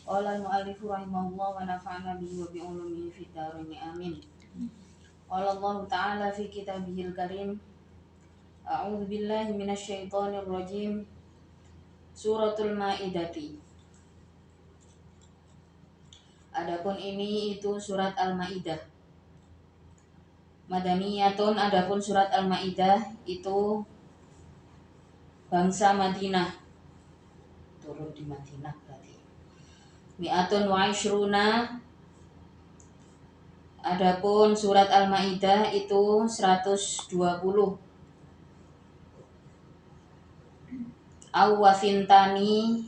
Qala al-mu'allifu rahimahullah wa nafa'ana bihi wa bi'ulumihi fid dharain amin. Qala Allah Ta'ala fi kitabihil karim. A'udzu billahi minasyaitonir rajim. Suratul Maidati. Adapun ini itu surat Al-Maidah. Madaniyatun, adapun surat Al-Maidah itu bangsa Madinah. Turun di Madinah berarti. Mi'atun wa ishruna. Adapun surat Al-Maidah itu 120. Awwafintani,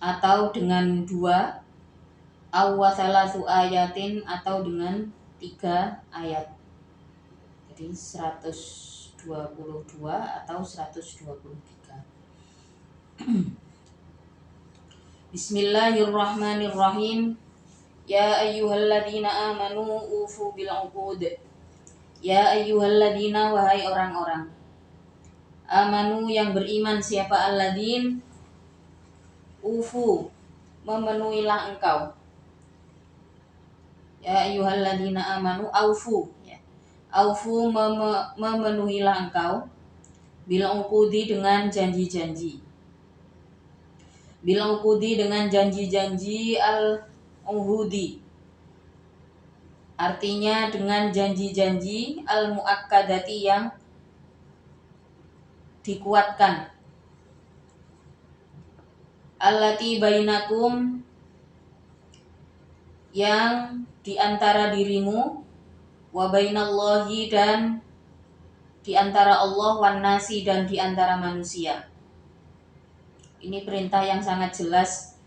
atau dengan 2, awwasalasu ayatin, atau dengan 3 ayat. Jadi 122 atau 123. Bismillahirrahmanirrahim. Ya ayyuhalladzina amanu ufu bil uqud. Ya ayyuhalladzina, wahai orang-orang amanu yang beriman, siapa alladzin, ufu, memenuhilah engkau. Ya ayyuhalladzina amanu aufu, ya. Aufu, memenuhilah engkau bil uqudi, dengan janji-janji. Bil uqudi, dengan janji-janji al-uhudi, artinya dengan janji-janji al-muakkadati, yang dikuatkan. Allati bainakum, yang diantara dirimu, wa bainallahi, dan diantara Allah, wan nasi, dan diantara manusia. Ini perintah yang sangat jelas.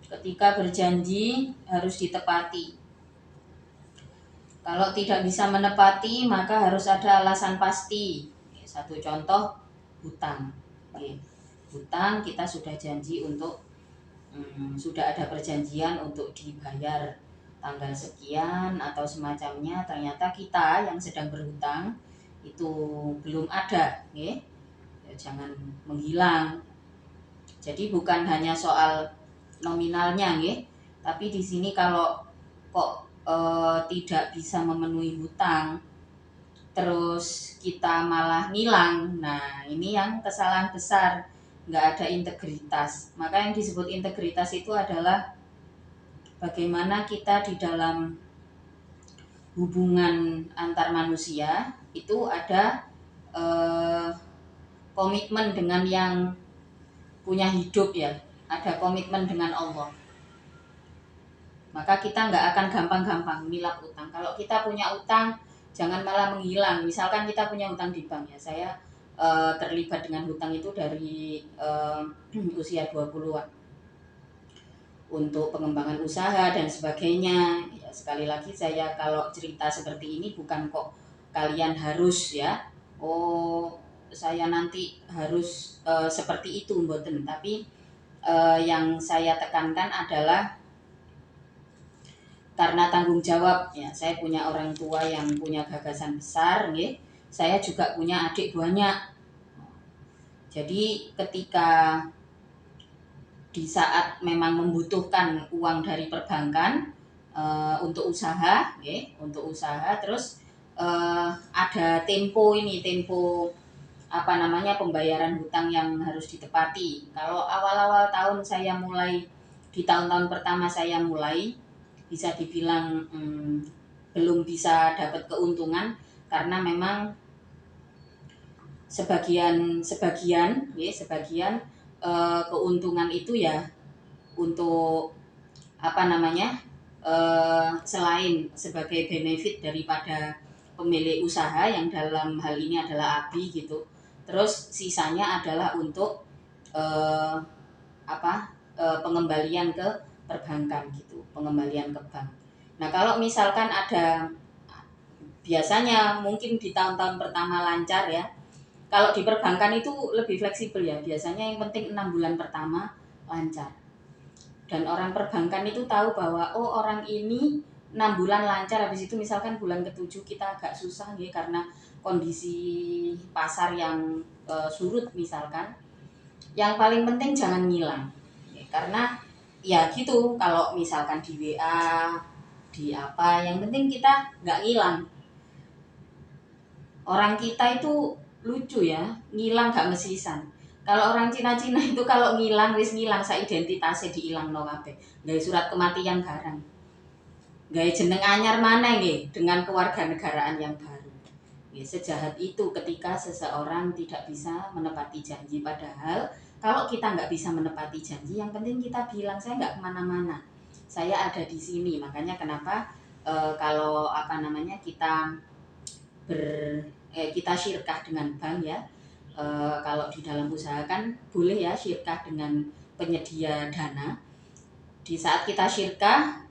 Ketika berjanji harus ditepati. Kalau tidak bisa menepati, maka harus ada alasan pasti. Satu contoh, hutang. Hutang, kita sudah janji untuk sudah ada perjanjian untuk dibayar tanggal sekian atau semacamnya, ternyata kita yang sedang berhutang itu belum ada, ya jangan menghilang. Jadi bukan hanya soal nominalnya, ya, tapi di sini kalau kok tidak bisa memenuhi hutang, terus kita malah ngilang, nah ini yang kesalahan besar, nggak ada integritas. Maka yang disebut integritas itu adalah bagaimana kita di dalam hubungan antar manusia itu ada komitmen dengan yang punya hidup, ya, ada komitmen dengan Allah. Maka kita nggak akan gampang-gampang nilap utang. Kalau kita punya utang, jangan malah menghilang. Misalkan kita punya utang di bank, ya, saya terlibat dengan hutang itu dari usia 20-an untuk pengembangan usaha dan sebagainya. Ya, sekali lagi saya kalau cerita seperti ini bukan kok kalian harus, ya, oh saya nanti harus seperti itu, mboten. Tapi yang saya tekankan adalah karena tanggung jawab, ya, saya punya orang tua yang punya gagasan besar, nggih. Saya juga punya adik banyak. Jadi ketika di saat memang membutuhkan uang dari perbankan untuk usaha, nggih, untuk usaha, terus ada tempo pembayaran hutang yang harus ditepati. Kalau awal-awal tahun saya mulai, di tahun-tahun pertama saya mulai, bisa dibilang belum bisa dapat keuntungan karena memang sebagian keuntungan itu ya untuk selain sebagai benefit daripada pemilik usaha yang dalam hal ini adalah ABI gitu. Terus sisanya adalah untuk pengembalian ke perbankan gitu, pengembalian ke bank. Nah, kalau misalkan ada, biasanya mungkin di tahun-tahun pertama lancar, ya. Kalau di perbankan itu lebih fleksibel, ya. Biasanya yang penting 6 bulan pertama lancar. Dan orang perbankan itu tahu bahwa orang ini 6 bulan lancar, habis itu misalkan bulan ke-7 kita agak susah, ya, karena kondisi pasar yang surut misalkan. Yang paling penting jangan ngilang, ya, karena ya gitu, kalau misalkan di WA, di apa, yang penting kita nggak ngilang. Orang kita itu lucu ya, ngilang gak mesisan. Kalau orang Cina-Cina itu kalau ngilang, wis ngilang, sa identitasnya diilang no kabeh. Gawe surat kematian garang. Gawe jeneng anyar mana nggih dengan kewarganegaraan yang baru. Ya, sejahat itu ketika seseorang tidak bisa menepati janji. Padahal kalau kita nggak bisa menepati janji, yang penting kita bilang saya nggak kemana-mana, saya ada di sini. Makanya kenapa kalau apa namanya kita syirkah dengan bank ya. Kalau di dalam usaha kan boleh ya syirkah dengan penyedia dana. Di saat kita syirkah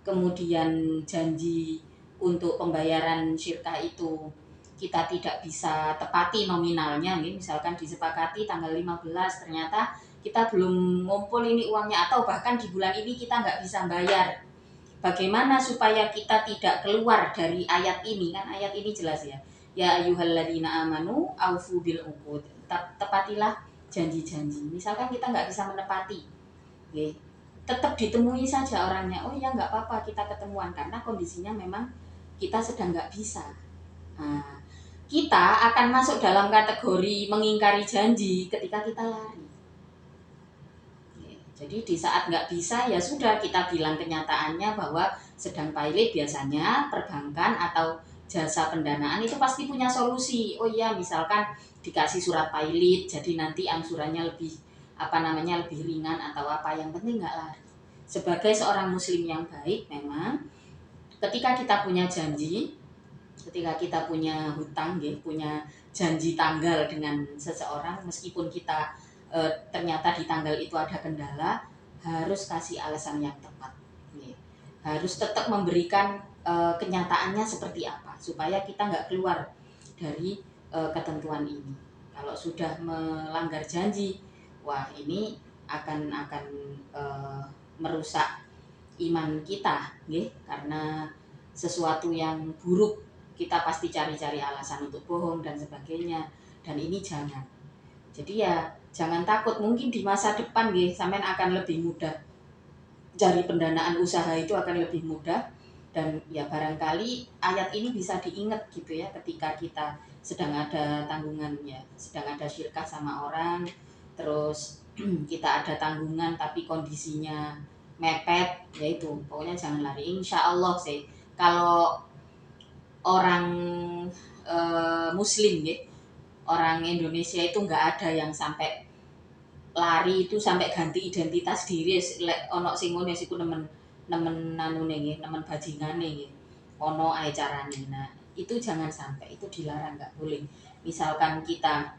kemudian janji untuk pembayaran syirkah itu kita tidak bisa tepati nominalnya, misalkan disepakati tanggal 15 ternyata kita belum ngumpul ini uangnya, atau bahkan di bulan ini kita nggak bisa bayar. Bagaimana supaya kita tidak keluar dari ayat ini? Kan ayat ini jelas ya. Ya ayyuhalladzina amanu aufu bil uqud. Tepatilah janji-janji. Misalkan kita nggak bisa menepati, okay, tetap ditemui saja orangnya. Oh ya nggak apa-apa kita ketemuan, karena kondisinya memang kita sedang nggak bisa. Nah, kita akan masuk dalam kategori mengingkari janji ketika kita lari. Jadi di saat nggak bisa ya sudah, kita bilang kenyataannya bahwa sedang pilot. Biasanya perbankan atau jasa pendanaan itu pasti punya solusi. Oh iya, misalkan dikasih surat pilot, jadi nanti angsurannya lebih lebih ringan atau apa, yang penting nggak lari. Sebagai seorang muslim yang baik, memang ketika kita punya janji, ketika kita punya hutang, punya janji tanggal dengan seseorang, meskipun kita ternyata di tanggal itu ada kendala, harus kasih alasan yang tepat. Harus tetap memberikan kenyataannya seperti apa, supaya kita nggak keluar dari ketentuan ini. Kalau sudah melanggar janji, wah ini akan merusak iman kita, karena sesuatu yang buruk kita pasti cari-cari alasan untuk bohong dan sebagainya, dan ini jangan. Jadi ya jangan takut, mungkin di masa depan sampean akan lebih mudah cari pendanaan usaha, itu akan lebih mudah. Dan ya barangkali ayat ini bisa diingat gitu ya, ketika kita sedang ada tanggungannya, sedang ada syirkah sama orang, terus kita ada tanggungan tapi kondisinya mepet, yaitu pokoknya jangan lari. Insya Allah sih kalau orang muslim orang Indonesia itu nggak ada yang sampai lari itu sampai ganti identitas diri. Ono sing ngono siku nemen nanune nemen bajingane ono ae carane. Nah itu jangan sampai, itu dilarang, nggak boleh. Misalkan kita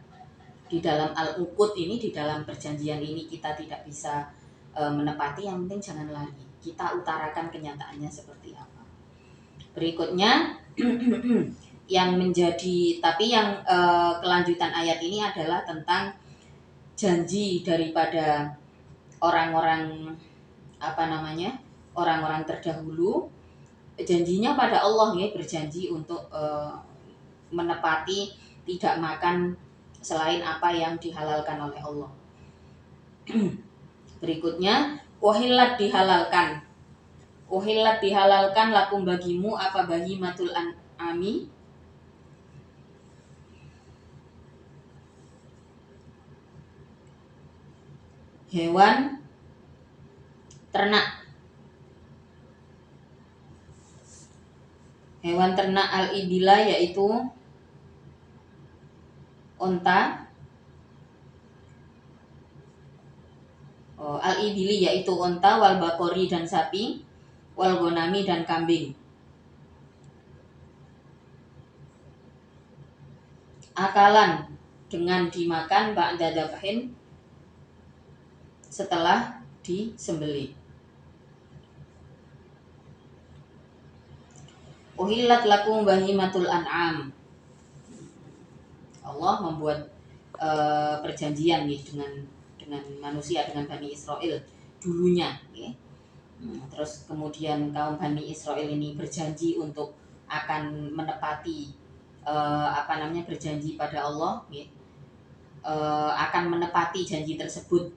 di dalam al-uqud ini, di dalam perjanjian ini kita tidak bisa menepati, yang penting jangan lari, kita utarakan kenyataannya seperti apa. Berikutnya yang menjadi, tapi yang kelanjutan ayat ini adalah tentang janji daripada orang-orang orang-orang terdahulu. Janjinya pada Allah berjanji untuk menepati tidak makan selain apa yang dihalalkan oleh Allah. Berikutnya uhillat dihalalkan. Uhillat dihalalkan lakum bagimu apa bahimatul an'ami, hewan ternak. Hewan ternak al-ibila yaitu unta. Al-ibili yaitu unta, wal bakori dan sapi, wal gonami dan kambing. Akalan dengan dimakan ba'da dzabhin setelah disembelih. Uhillat lakum bahimatul an'am. Allah membuat perjanjian dengan manusia, dengan Bani Israel dulunya. Terus kemudian kaum Bani Israel ini berjanji untuk akan menepati berjanji pada Allah, akan menepati janji tersebut.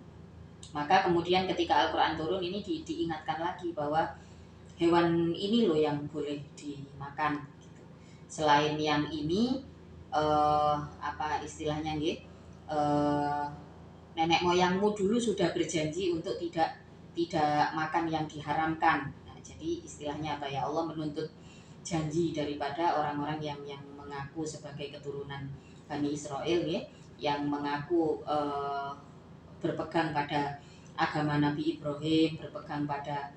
Maka kemudian ketika Al-Quran turun ini diingatkan lagi bahwa hewan ini loh yang boleh dimakan gitu. Selain yang ini apa istilahnya nggih, nenek moyangmu dulu sudah berjanji untuk tidak makan yang diharamkan. Nah, jadi istilahnya apa ya, Allah menuntut janji daripada orang-orang yang mengaku sebagai keturunan Bani Israel ya, yang mengaku berpegang pada agama Nabi Ibrahim, berpegang pada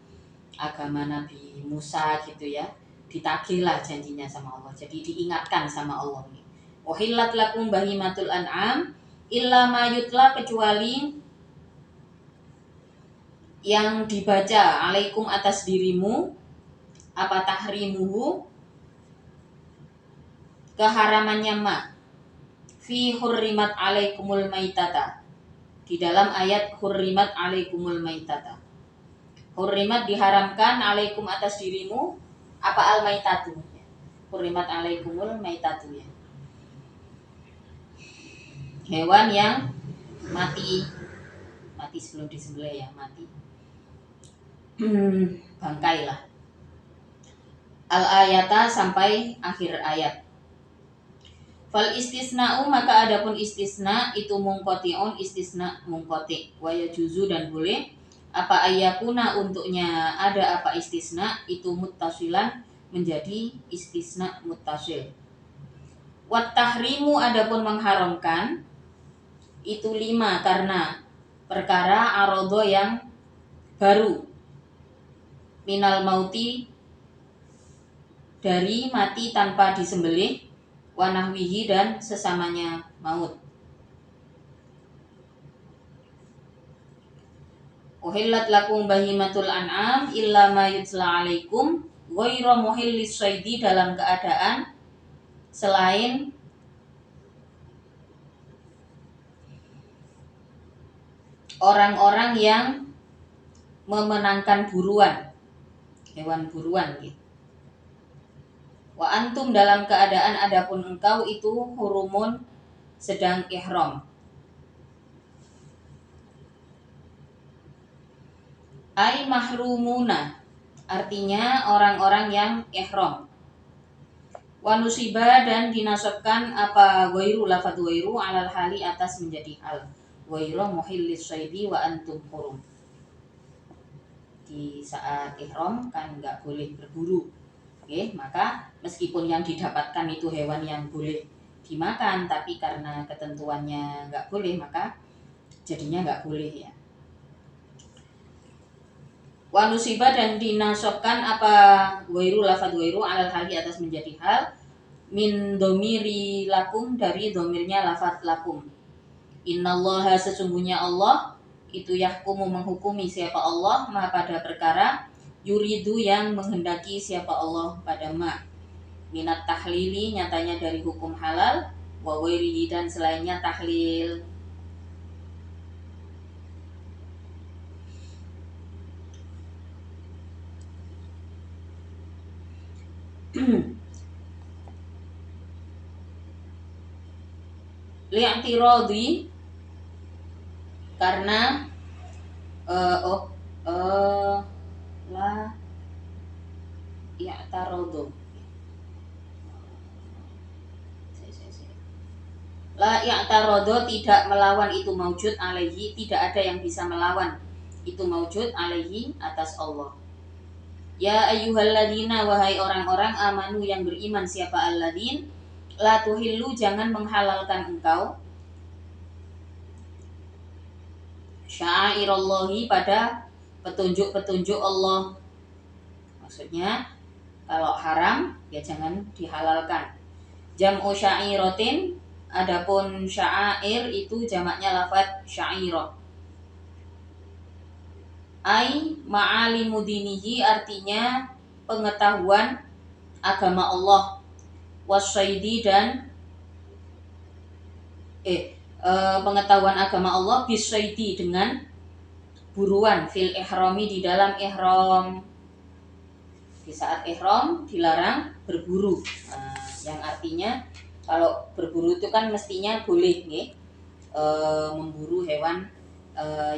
agama Nabi Musa gitu ya. Ditagihlah janjinya sama Allah. Jadi diingatkan sama Allah nih. Uhillat lakum bahimatul an'am illa ma yutla, kecuali yang dibaca alaikum atas dirimu, apa tahrimuhu, keharamannya ma, fi hurrimat alaikumul maitata, di dalam ayat hurrimat alaikumul maitata. Hurrimat diharamkan alaikum atas dirimu, apa al maitatu, hurrimat alaikumul maitatu ya, hewan yang mati sebelum disembelih ya, mati bangkai lah. Al ayata sampai akhir ayat. Fal istisna'u, maka adapun istisna itu mungkoti'un, istisna mungkoti, wa yajuzu, dan boleh apa ayyakuna, untuknya ada apa istisna itu muttasilan, menjadi istisna muttasil. Wat tahrimu, adapun mengharamkan itu 5 karena perkara arodo yang baru, minal mauti, dari mati tanpa disembelih, wanahwihi, dan sesamanya maut. Uhillat lakum bahimatul an'am illa ma yutla alaikum ghairu muhillis syaidi, dalam keadaan selain orang-orang yang memenangkan buruan, hewan buruan gitu. Wa antum, dalam keadaan adapun engkau itu hurumun, sedang ihram. Ai mahrumuna, artinya orang-orang yang ihram. Wa nusiba, dan dinasabkan apa ghairu, lafadz ghairu alal hali, atas menjadi hal, ghairu muhillis syaidi wa antum hurum. Di saat ihram kan enggak boleh berburu. Oke, maka meskipun yang didapatkan itu hewan yang boleh dimakan, tapi karena ketentuannya nggak boleh, maka jadinya nggak boleh ya. Wanusiba, dan dinasobkan apa wairu, lafadz wairu alal hali, atas menjadi hal, min domiri lakum, dari domirnya lafadz lakum. Innallaha, sesungguhnya Allah itu yahkumu, menghukumi siapa Allah, ma, pada perkara, yuridu, yang menghendaki siapa Allah pada ma, minat tahlili, nyatanya dari hukum halal, wa wairihi, dan selainnya tahlil. Li'tiradi, karena la ya'tarodo, la ya'tarodo, tidak melawan itu maujud alaihi, tidak ada yang bisa melawan itu maujud alaihi, atas Allah. Ya ayyuhalladzina, wahai orang-orang amanu yang beriman, siapa alladzin, la tuhillu, jangan menghalalkan engkau, sya'airallahi, pada petunjuk-petunjuk Allah. Maksudnya kalau haram ya jangan dihalalkan. Jam'u sya'iratin, adapun sya'air itu jamaknya lafadz sya'irah. Ai ma'alimu dinihi, artinya pengetahuan agama Allah, wasyaidi, dan pengetahuan agama Allah, bisyaidi, dengan buruan, fil ihrami, di dalam ihram. Di saat ihram dilarang berburu. Nah, yang artinya kalau berburu itu kan mestinya boleh nih, memburu hewan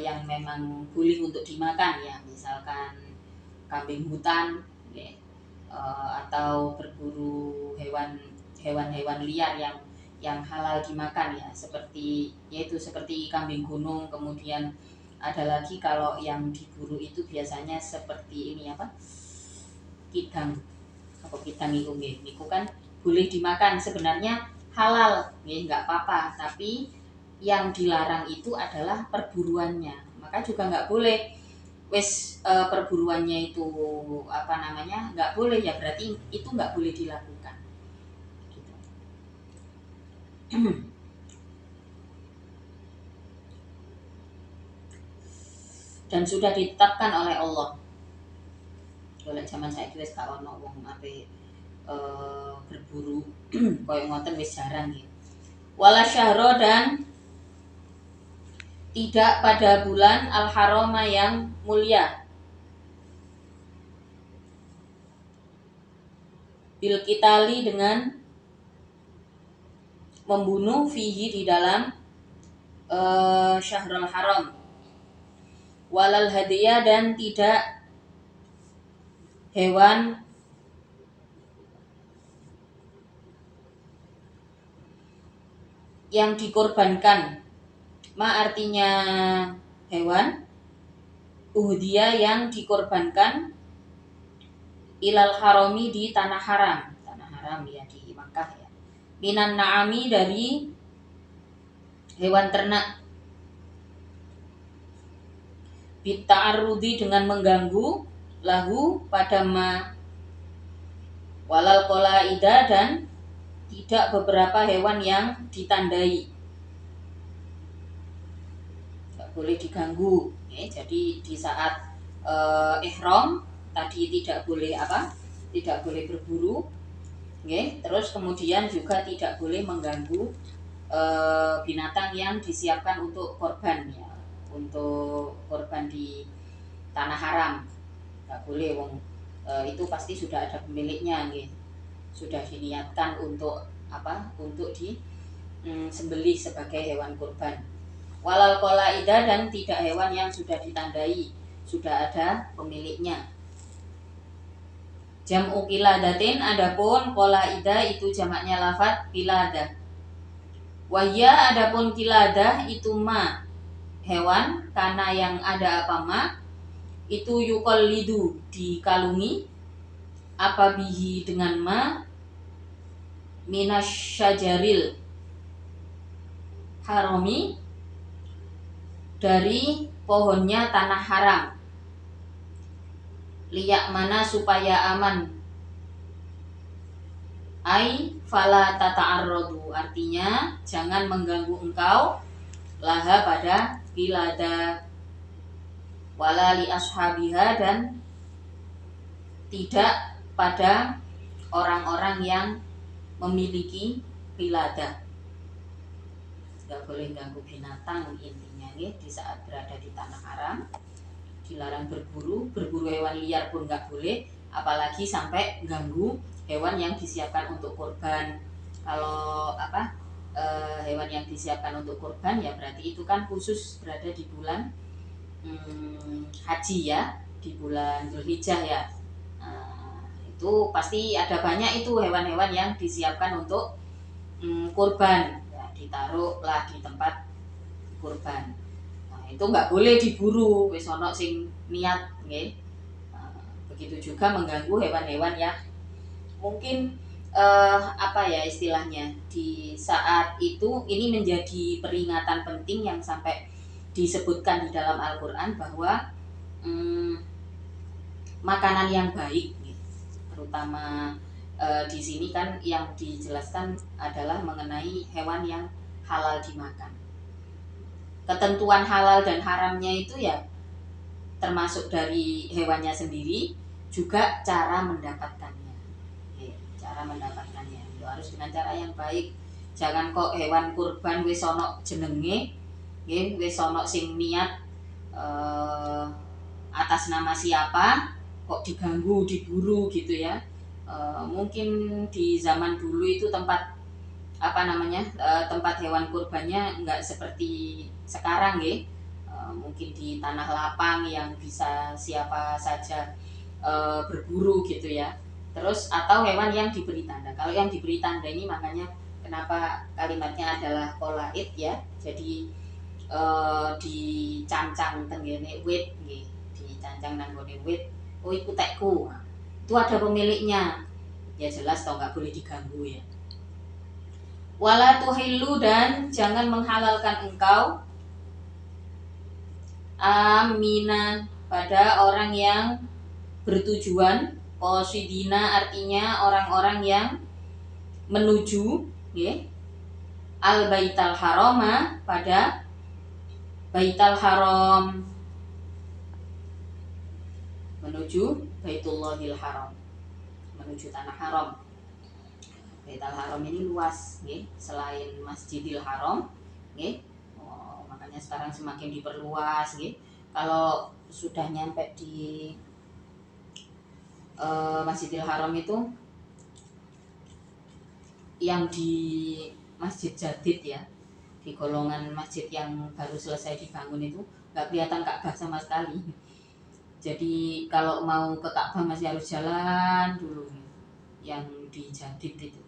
yang memang boleh untuk dimakan ya, misalkan kambing hutan ya, atau berburu hewan-hewan liar yang halal dimakan ya, seperti yaitu seperti kambing gunung. Kemudian ada lagi kalau yang diburu itu biasanya seperti ini apa, kidang. Apa kidang itu niku kan boleh dimakan, sebenarnya halal ya, nggak apa-apa, tapi yang dilarang itu adalah perburuannya. Maka juga nggak boleh perburuannya itu apa namanya, nggak boleh ya, berarti itu nggak boleh dilakukan gitu. Dan sudah ditetapkan oleh Allah. Oleh zaman saiki wis gak ono wong ape berburu koyo ngoten wis jarang ya. Wala syahro, dan tidak pada bulan al-harama yang mulia, bil kitali, dengan membunuh, fihi, di dalam syahrul haram, walal hadiah, dan tidak hewan yang dikorbankan. Ma artinya hewan uhdiya yang dikorbankan, ilal harami, di tanah haram ya, di Makkah ya. Minan na'ami, dari hewan ternak. Bitta'arrudi, dengan mengganggu, lahu, pada ma, walal qolaida, dan tidak beberapa hewan yang ditandai, nggak boleh diganggu ya. Jadi di saat ihram tadi tidak boleh tidak boleh berburu ya. Terus kemudian juga tidak boleh mengganggu binatang yang disiapkan untuk korban ya, untuk korban di tanah haram nggak boleh. Itu pasti sudah ada pemiliknya ya, sudah diniatkan untuk untuk sembelih sebagai hewan kurban. Walal qolaida, dan tidak hewan yang sudah ditandai, sudah ada pemiliknya. Jam'u qiladatin, adapun qolaida itu jamaknya lafadz qiladah. Wahya, adapun qiladah itu ma, hewan, karena yang ada apa ma, itu yuqallidu, dikalungi, apa bihi, dengan ma, minasyajaril harami, dari pohonnya tanah haram, liyak mana, supaya aman, ai fala tata'arradu, artinya jangan mengganggu engkau, laha, pada qilada, wala li ashabiha, dan tidak pada orang-orang yang memiliki qiladah. Gak boleh ganggu binatang intinya ya, di saat berada di tanah haram. Dilarang berburu hewan liar pun gak boleh, apalagi sampai ganggu hewan yang disiapkan untuk kurban. Kalau hewan yang disiapkan untuk kurban ya berarti itu kan khusus berada di bulan haji ya, di bulan Dzulhijjah ya. Itu pasti ada banyak itu hewan-hewan yang disiapkan untuk kurban ya, ditaruhlah di tempat kurban. Nah, itu nggak boleh diburu, wis ono sing niat nggih. Begitu juga mengganggu hewan-hewan yang mungkin istilahnya di saat itu. Ini menjadi peringatan penting yang sampai disebutkan di dalam Al-Qur'an bahwa makanan yang baik, terutama di sini kan yang dijelaskan adalah mengenai hewan yang halal dimakan. Ketentuan halal dan haramnya itu ya termasuk dari hewannya sendiri, juga cara mendapatkannya. Cara mendapatkannya itu harus dengan cara yang baik. Jangan kok hewan kurban wis ono jenenge, wis ono sing niat atas nama siapa kok diganggu, diburu gitu ya. Mungkin di zaman dulu itu tempat tempat hewan kurbannya nggak seperti sekarang ya. mungkin di tanah lapang yang bisa siapa saja berburu gitu ya. Terus atau hewan yang diberi tanda. Kalau yang diberi tanda ini makanya kenapa kalimatnya adalah qolaid ya. Jadi dicancang tenggene wit nggih, dicancang nang gone wit. Oh iku tekku. Nah, itu ada pemiliknya. Ya jelas toh nggak boleh diganggu ya. Wala tuhillu, dan jangan menghalalkan engkau aminan pada orang yang bertujuan, qasidina artinya orang-orang yang menuju ya, al baital harama pada baital haram, menuju baitullahil haram, menuju tanah haram. Baitul Haram ini luas, nggih, selain Masjidil Haram, nggih. Oh, makanya sekarang semakin diperluas, nggih. Kalau sudah nyampe di Masjidil Haram itu yang di Masjid Jadid ya, di golongan masjid yang baru selesai dibangun itu nggak kelihatan Ka'bah sama sekali. Jadi kalau mau ke Ka'bah masih harus jalan dulu, yang di Jadid itu.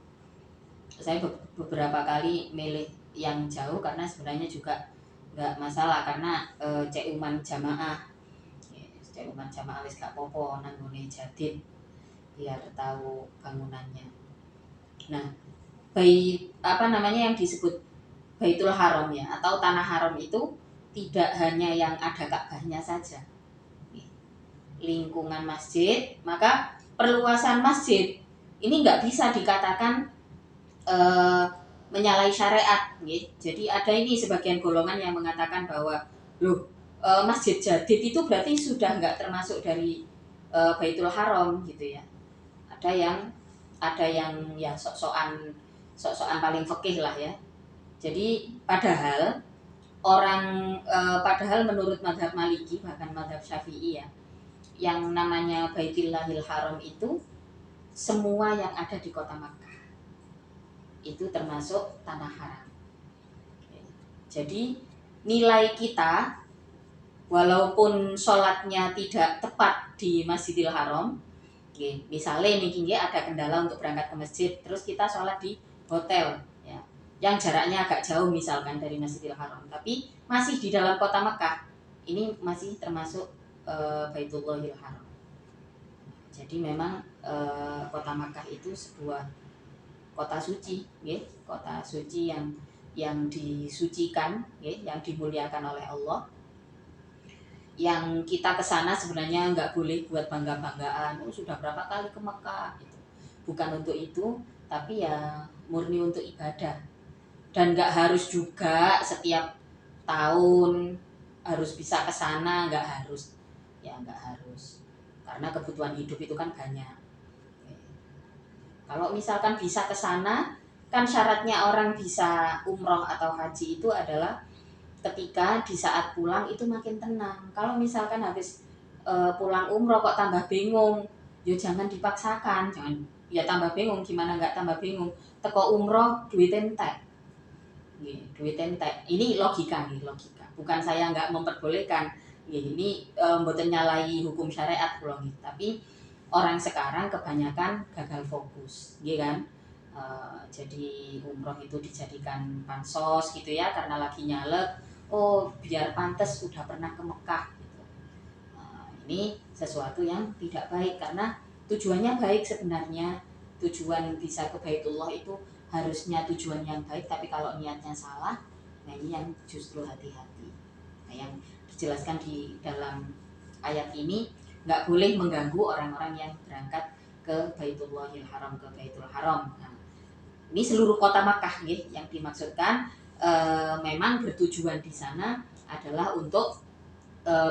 Saya beberapa kali milih yang jauh karena sebenarnya juga nggak masalah, karena cekuman jamaah wis gak popo nanggone Jadid biar tahu bangunannya. Nah, yang disebut Baitul Haram ya, atau tanah haram itu tidak hanya yang ada Ka'bahnya saja, lingkungan masjid, maka perluasan masjid ini nggak bisa dikatakan menyalahi syariat, gitu. Jadi ada ini sebagian golongan yang mengatakan bahwa Masjid Jadid itu berarti sudah nggak termasuk dari Baitul Haram gitu ya. Ada yang ya sok-sokan paling fikih lah ya. Jadi padahal menurut mazhab Maliki, bahkan mazhab Syafi'i ya, yang namanya Baitullahil Haram itu semua yang ada di kota Makkah itu termasuk tanah haram. Jadi nilai kita walaupun sholatnya tidak tepat di Masjidil Haram, misalnya nih ada kendala untuk berangkat ke masjid, terus kita sholat di hotel ya, yang jaraknya agak jauh misalkan dari Masjidil Haram, tapi masih di dalam kota Mekah, ini masih termasuk Baitullahil Haram. Jadi memang kota Makkah itu sebuah kota suci, ya, kota suci yang disucikan, ya, yang dimuliakan oleh Allah. Yang kita kesana sebenarnya nggak boleh buat bangga-banggaan. Sudah berapa kali ke Mekah? Gitu. Bukan untuk itu, tapi ya murni untuk ibadah. Dan nggak harus juga setiap tahun harus bisa kesana, nggak harus. Ya nggak harus. Karena kebutuhan hidup itu kan banyak. Kalau misalkan bisa ke sana, kan syaratnya orang bisa umroh atau haji itu adalah ketika di saat pulang itu makin tenang. Kalau misalkan habis pulang umroh kok tambah bingung, ya jangan dipaksakan, ya tambah bingung, gimana nggak tambah bingung. Teko umroh duit entek. Duit entek. Ini logika nih, logika. Bukan saya nggak memperbolehkan. Ini mboten nyalahi hukum syariat kula nggih, tapi orang sekarang kebanyakan gagal fokus, gitu kan? Jadi umroh itu dijadikan pansos gitu ya, karena lagi nyalek. Oh, biar pantas udah pernah ke Mekah gitu. Ini sesuatu yang tidak baik, karena tujuannya baik sebenarnya. Tujuan bisa ke Baitullah itu harusnya tujuan yang baik, tapi kalau niatnya salah, nah ini yang justru hati-hati. Nah, yang dijelaskan di dalam ayat ini, nggak boleh mengganggu orang-orang yang berangkat ke Baitullahil Haram, ke Baitul Haram. Nah, ini seluruh kota Makkah gitu, yang dimaksudkan memang bertujuan di sana adalah untuk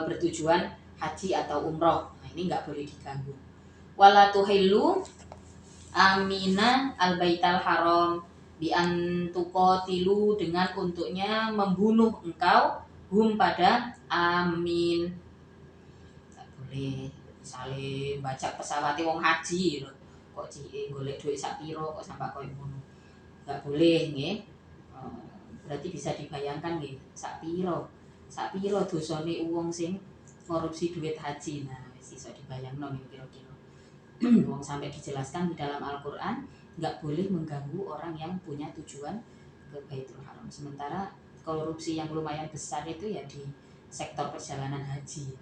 bertujuan haji atau umroh. Nah, ini nggak boleh diganggu. Wala tuhillu amina al baital haram bi antuqatilu, dengan untuknya membunuh engkau pada amin. Nggak boleh misalnya baca pesawat wong haji loh, kok golek duit sak piro kok sampai koyo ngono, nggak boleh nggih. Berarti bisa dibayangkan nggih sak piro sak piro dosane wong sing korupsi duit haji. Nah, wis iso dibayangno nih kira-kira. Wong sampai dijelaskan di dalam Al-Qur'an nggak boleh mengganggu orang yang punya tujuan ke Baitul Haram. Sementara korupsi yang lumayan besar itu ya di sektor perjalanan haji.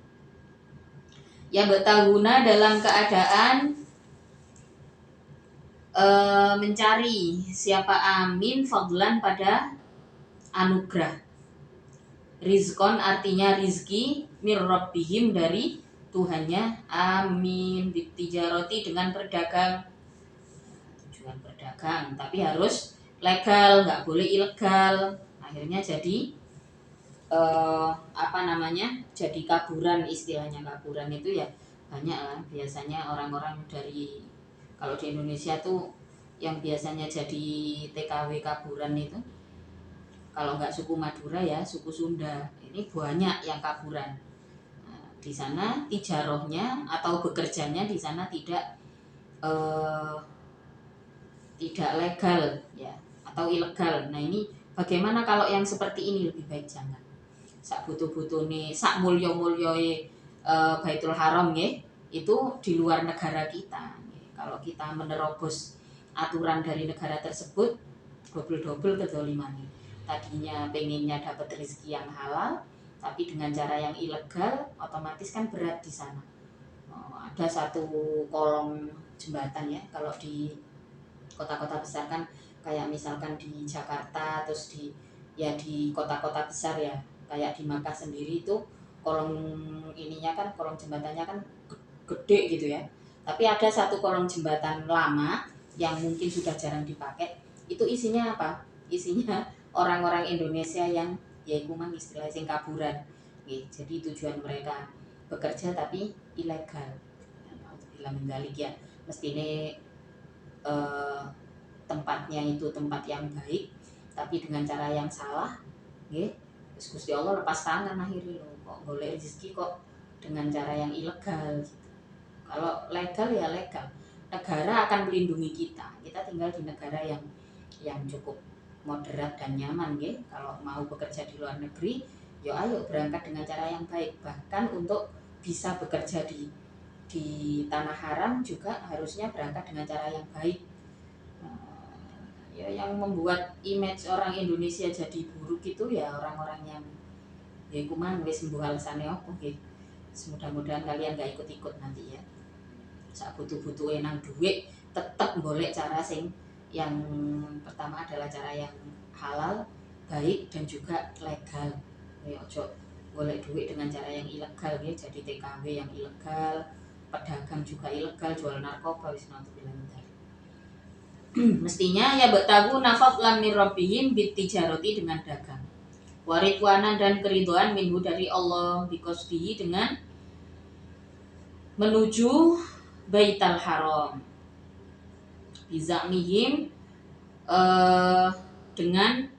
Ya betahuna dalam keadaan mencari siapa amin fadlan pada anugerah. Rizkon artinya rizki, mirrobbihim dari Tuhannya, amin bitijaroti dengan berdagang. Tujuan berdagang tapi harus legal, nggak boleh ilegal. Akhirnya jadi jadi kaburan, istilahnya kaburan itu ya banyak lah. Biasanya orang-orang dari, kalau di Indonesia tuh yang biasanya jadi TKW kaburan itu, kalau nggak suku Madura ya suku Sunda, ini banyak yang kaburan. Nah, di sana tijarohnya atau bekerjanya di sana tidak legal ya atau ilegal. Nah ini bagaimana kalau yang seperti ini? Lebih baik jangan. Sak butuh-butuh nih, sak mulyo-mulyoe Baitul Haram ya, itu di luar negara kita. Kalau kita menerobos aturan dari negara tersebut, double-double kezaliman. Tadinya pengennya dapat rezeki yang halal, tapi dengan cara yang ilegal, otomatis kan berat di sana. Ada satu kolong jembatan ya, kalau di kota-kota besar kan, kayak misalkan di Jakarta, terus di kota-kota besar ya, kayak di Makkah sendiri itu kolong ininya kan, kolong jembatannya kan gede gitu ya. Tapi ada satu kolong jembatan lama yang mungkin sudah jarang dipakai. Itu isinya apa? Isinya orang-orang Indonesia yang ya mang istilah sing kaburan. Jadi tujuan mereka bekerja tapi ilegal. Alhamdulillah menggalik ya. Mestine tempatnya itu tempat yang baik tapi dengan cara yang salah, Gusti Allah lepas tangan akhirnya loh. Kok golek rezeki kok dengan cara yang ilegal. Kalau legal ya legal, negara akan melindungi kita. Kita tinggal di negara yang cukup moderat dan nyaman, Kalau mau bekerja di luar negeri, yo ayo berangkat dengan cara yang baik. Bahkan untuk bisa bekerja di tanah haram juga harusnya berangkat dengan cara yang baik. Ya yang membuat image orang Indonesia jadi buruk itu ya orang-orang yang ya kuman wis sembuh alasannya opo nggih. Mudah-mudahan kalian gak ikut-ikut nanti ya. Sak butuh-butuh nang duit tetap boleh cara sing yang pertama adalah cara yang halal, baik dan juga legal. Ya ojo boleh duit dengan cara yang ilegal ya, jadi TKW yang ilegal, pedagang juga ilegal, jual narkoba wis naudzubillah. Mestinya ya bertabu nafat lam mirrobbihim bitijaroti dengan dagang. Waridwana dan keriduan minhu dari Allah bikosdihi dengan menuju Baitul Haram. Bizamihim dengan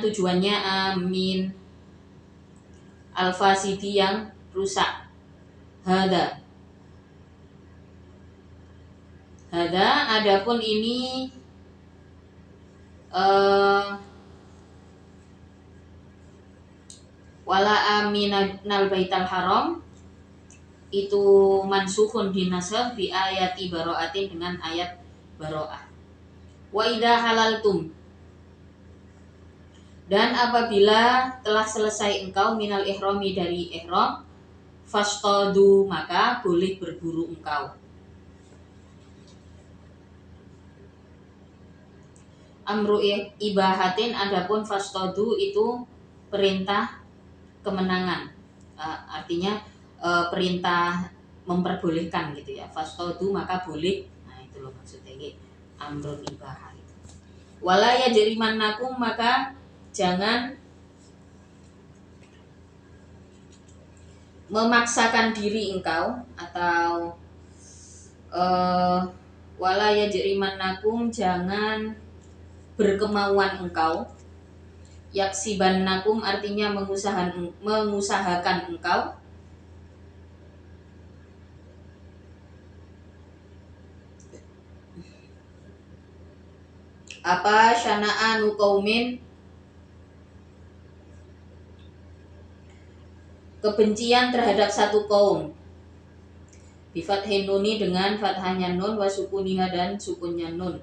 tujuannya amin al-fasidi yang rusak. Hada adapun ini wala aminal baital haram itu mansukhun dinasah bi ayati baro'atin dengan ayat baro'ah. Wa idza halaltum, dan apabila telah selesai engkau minal ihrami dari ihram, fastadu maka boleh berburu engkau. Amru ibahatin, adapun fastadu itu perintah kemenangan, artinya perintah memperbolehkan gitu ya. Fastadu maka boleh. Nah itu loh maksudnya amrul ibahah. Wala yajrimannakum, maka jangan memaksakan diri engkau, atau wala yajrimannakum, jangan berkemauan engkau. Yaksibannakum artinya mengusahakan engkau. Apa syana'anu qaumin, kebencian terhadap satu kaum. Bifathin nuni dengan fathahnya nun wa sukuniha dan sukunnya nun.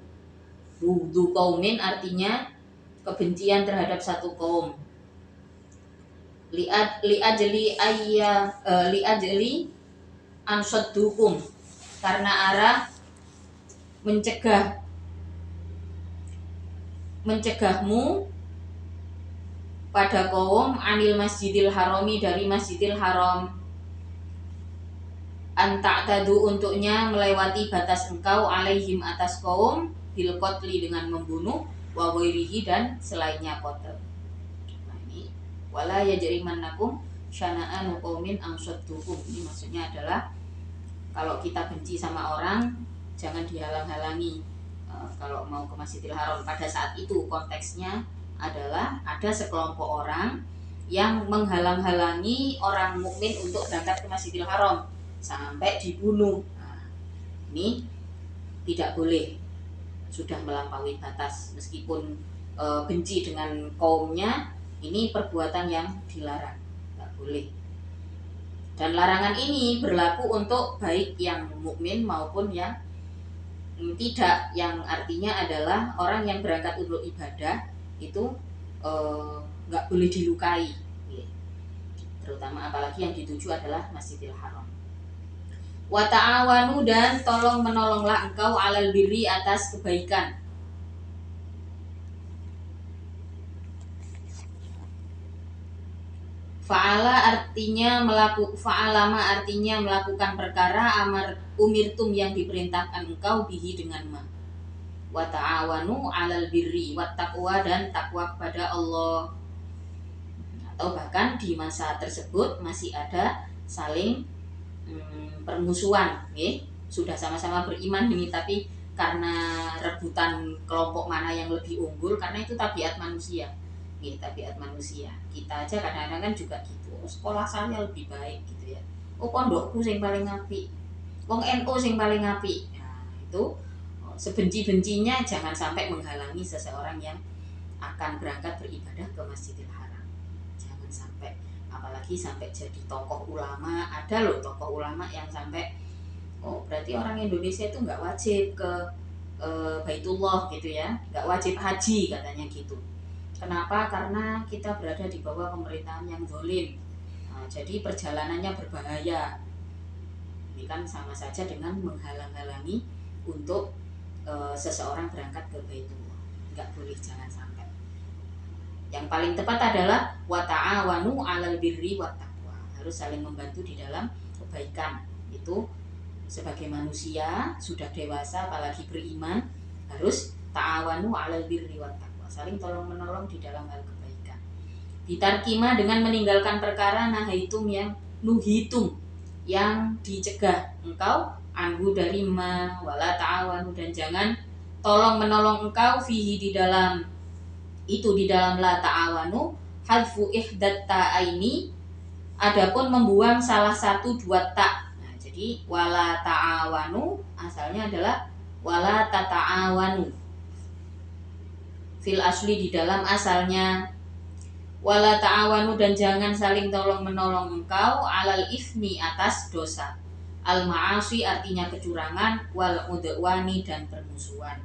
Bughdu qaumin artinya kebencian terhadap satu kaum. Li ajli ansaddukum, karena arah mencegahmu pada kaum anil masjidil harami, dari masjidil haram. Anta'tadu, untuknya melewati batas engkau, alaihim atas kaum, bil qatli dengan membunuh, wa ghairihi dan selainnya qatl. Nah ini wala yajrimannakum syana'anu qaumin ansaddukum. Ini maksudnya adalah kalau kita benci sama orang jangan dihalang-halangi kalau mau ke Masjidil Haram. Pada saat itu konteksnya adalah ada sekelompok orang yang menghalang-halangi orang mukmin untuk berangkat ke Masjidil Haram sampai dibunuh. Nah, ini tidak boleh, sudah melampaui batas. Meskipun benci dengan kaumnya, ini perbuatan yang dilarang, tidak boleh. Dan larangan ini berlaku untuk baik yang mukmin maupun yang tidak, yang artinya adalah orang yang berangkat untuk ibadah itu nggak boleh dilukai, terutama apalagi yang dituju adalah Masjidil Haram. Wa ta'awanu, dan tolong menolonglah engkau alal birri, atas kebaikan. Fa'alama artinya melakukan perkara, umirtum yang diperintahkan engkau, bihi dengan ma. Wa ta'awanu alal birri wat taqwa, dan takwa kepada Allah. Atau bahkan di masa tersebut masih ada saling permusuhan, sudah sama-sama beriman ini, tapi karena rebutan kelompok mana yang lebih unggul, karena itu tabiat manusia. Tabiat manusia. Kita aja kadang-kadang kan juga gitu. Sekolah saya lebih baik gitu ya. Pondokku sing paling apik. Wong NU sing paling apik. Nah, itu sebenci-bencinya jangan sampai menghalangi seseorang yang akan berangkat beribadah ke Masjidil Haram. Jangan sampai, apalagi sampai jadi tokoh ulama. Ada loh tokoh ulama yang sampai berarti orang Indonesia itu nggak wajib ke Baitullah gitu ya, nggak wajib haji katanya gitu. Kenapa? Karena kita berada di bawah pemerintahan yang zalim. Nah, jadi perjalanannya berbahaya. Ini kan sama saja dengan menghalang-halangi untuk seseorang berangkat ke Baitullah. Enggak boleh, jangan sampai. Yang paling tepat adalah wa ta'awanu 'alal birri wat taqwa. Harus saling membantu di dalam kebaikan. Itu sebagai manusia sudah dewasa apalagi beriman, harus ta'awanu 'alal birri wat taqwa, saling tolong menolong di dalam hal kebaikan. Bitarkima, dengan meninggalkan perkara nahaitum yang nuhitum, yang dicegah engkau, anhu dari ma, wala ta'awanu, dan jangan tolong menolong engkau, fihi di dalam itu, di dalam la ta'awanu, hadfu ihdat ta'aini, adapun membuang salah satu dua ta. Nah, jadi wala ta'awanu asalnya adalah wala tata'awanu. Fil asli, di dalam asalnya. Wala ta'awanu, dan jangan saling tolong menolong engkau, alal ifmi, atas dosa. Al ma'asi artinya kecurangan, wal udwani, dan permusuhan.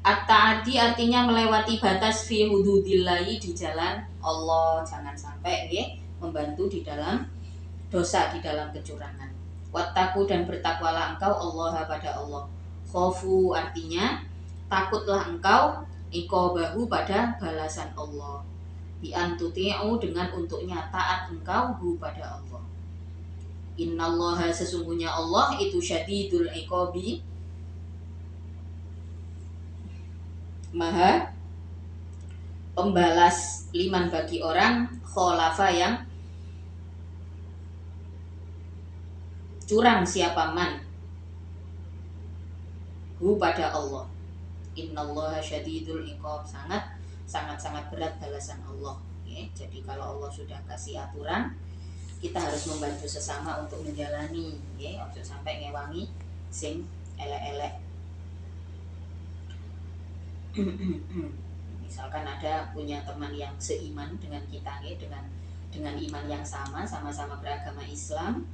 At-ta'adi artinya melewati batas, fi hududillahi, di jalan Allah. Jangan sampai membantu di dalam dosa, di dalam kecurangan. Wattaku, dan bertakwalah engkau, Allah, pada Allah. Khofu artinya takutlah engkau, iqabahu, pada balasan Allah. Bi antuti'u, dengan untuknya taat engkau, hu, pada Allah. Innallaha, sesungguhnya Allah itu syadidul iqabi, maha pembalas liman, bagi orang kholafa yang curang siapa man, hu, pada Allah. Innallaha syadidul iqab, sangat berat balasan Allah. Jadi kalau Allah sudah kasih aturan, kita harus membantu sesama untuk menjalani, ojo sampai ngewangi sing elek-elek. Misalkan ada punya teman yang seiman dengan kita, dengan iman yang sama-sama beragama Islam.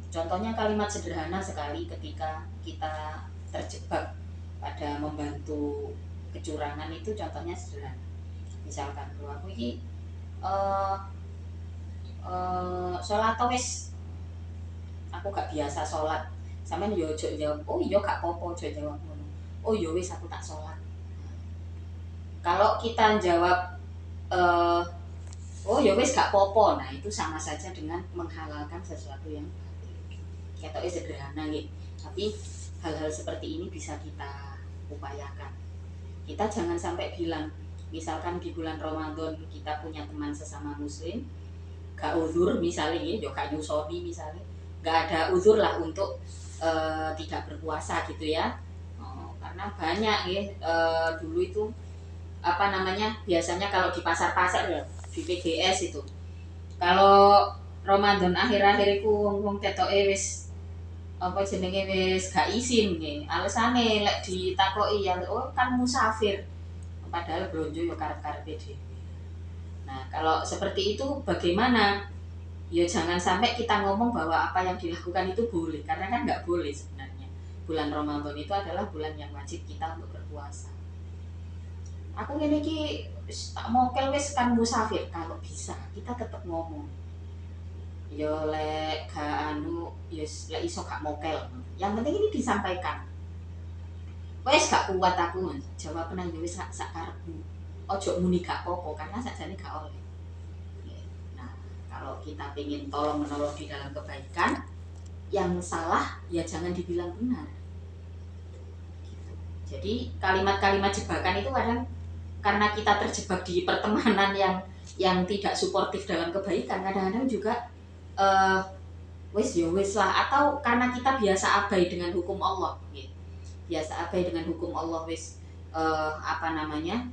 Contohnya kalimat sederhana sekali ketika kita terjebak pada membantu kecurangan itu, contohnya sederhana. Misalkan kalau aku ini sholat wis, aku gak biasa sholat, sampean yo ojo jawab oh iya gak popo, ojo jawab ngono, oh yo wis aku tak sholat. Kalau kita jawab oh ya wis gak popo, nah itu sama saja dengan menghalalkan sesuatu yang ketoknya sederhana gitu. Tapi hal-hal seperti ini bisa kita upayakan. Kita jangan sampai bilang, misalkan di bulan Ramadan kita punya teman sesama muslim, gak uzur misalnya ya gak nyusoni misalnya, gak ada uzur lah untuk tidak berpuasa gitu ya. Karena banyak ya dulu itu apa namanya, biasanya kalau di pasar-pasar ya, di PGS itu kalau Ramadan akhir-akhir iku wong-wong ketoke wis apa jenenge wis gak isin nggih. Alasane lek ditakoki ya oh kan musafir. Padahal blonjo yo karep-karepe dhewe. Nah, kalau seperti itu bagaimana? Ya jangan sampai kita ngomong bahwa apa yang dilakukan itu boleh, karena kan nggak boleh sebenarnya. Bulan Ramadan itu adalah bulan yang wajib kita untuk berpuasa. Aku ngene iki tak mokel wis kan musafir, kalau bisa kita tetap ngomong. Yo lek gak anu, yes lek iso gak mokel. Yang penting ini disampaikan. Wes gak kuat aku, jawab nang yo wis sak karepmu. Ojo muni gak popo karena sakjane gak oleh. Nah, kalau kita pengen tolong menolong di dalam kebaikan, yang salah ya jangan dibilang benar. Jadi kalimat-kalimat jebakan itu kadang karena kita terjebak di pertemanan yang tidak suportif dalam kebaikan, kadang-kadang juga wis ya wis lah, atau karena kita biasa abai dengan hukum Allah gitu. Biasa abai dengan hukum Allah wis apa namanya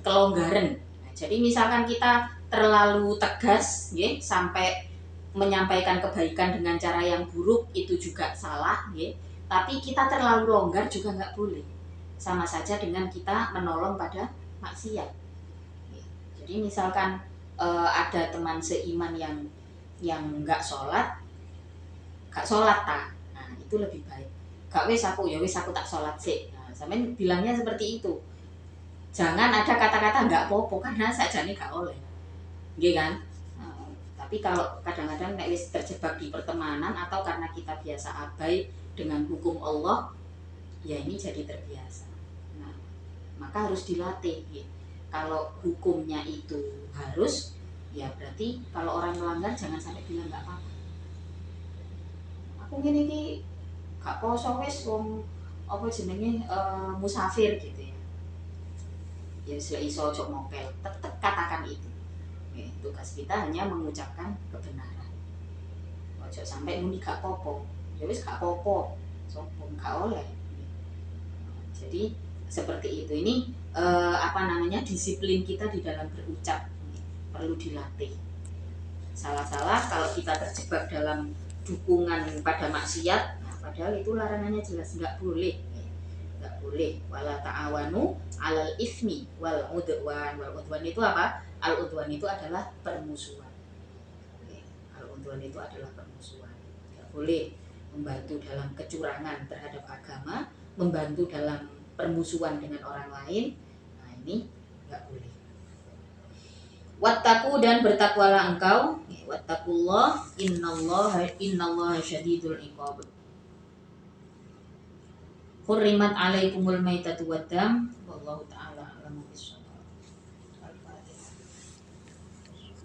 kelonggaran. Nah, jadi misalkan kita terlalu tegas gitu, sampai menyampaikan kebaikan dengan cara yang buruk itu juga salah gitu. Tapi kita terlalu longgar juga nggak boleh, sama saja dengan kita menolong pada maksiat. Jadi misalkan ada teman seiman yang nggak sholat ta, nah itu lebih baik. Gak wis aku ya wis aku tak sholat sih. Nah, sampean bilangnya seperti itu. Jangan ada kata-kata nggak popo karena sajane gak oleh, gitu kan? Nah, tapi kalau kadang-kadang nek wis terjebak di pertemanan atau karena kita biasa abai dengan hukum Allah, ya ini jadi terbiasa. Nah, maka harus dilatih. Gitu. Kalau hukumnya itu harus, ya berarti kalau orang melanggar jangan sampai bilang nggak apa-apa. Aku gini ki gak poso wis wong apa jenenge musafir gitu ya. Ya sudah iso ojo mokel, tetap katakan itu. Ya, tugas kita hanya mengucapkan kebenaran. Ojo sampai muni gak popo. Ya wis gak popo. Sopo gak oleh. Jadi seperti itu. Ini apa namanya, disiplin kita di dalam berucap perlu dilatih. Salah-salah kalau kita terjebak dalam dukungan pada maksiat, nah, padahal itu larangannya jelas nggak boleh, wala ta'awanu 'alal ismi wal udwan. Wal udwan itu apa? Al udwan itu adalah permusuhan. Al udwan itu adalah permusuhan. Nggak boleh membantu dalam kecurangan terhadap agama, membantu dalam permusuhan dengan orang lain. Nah, ini nggak boleh. Wattaku, dan bertakwalah engkau. Wattaqullah innallaha syadidul iqab. Hurrimat alaikumul maitatu waddam wallahu ta'ala a'lamu bissawab.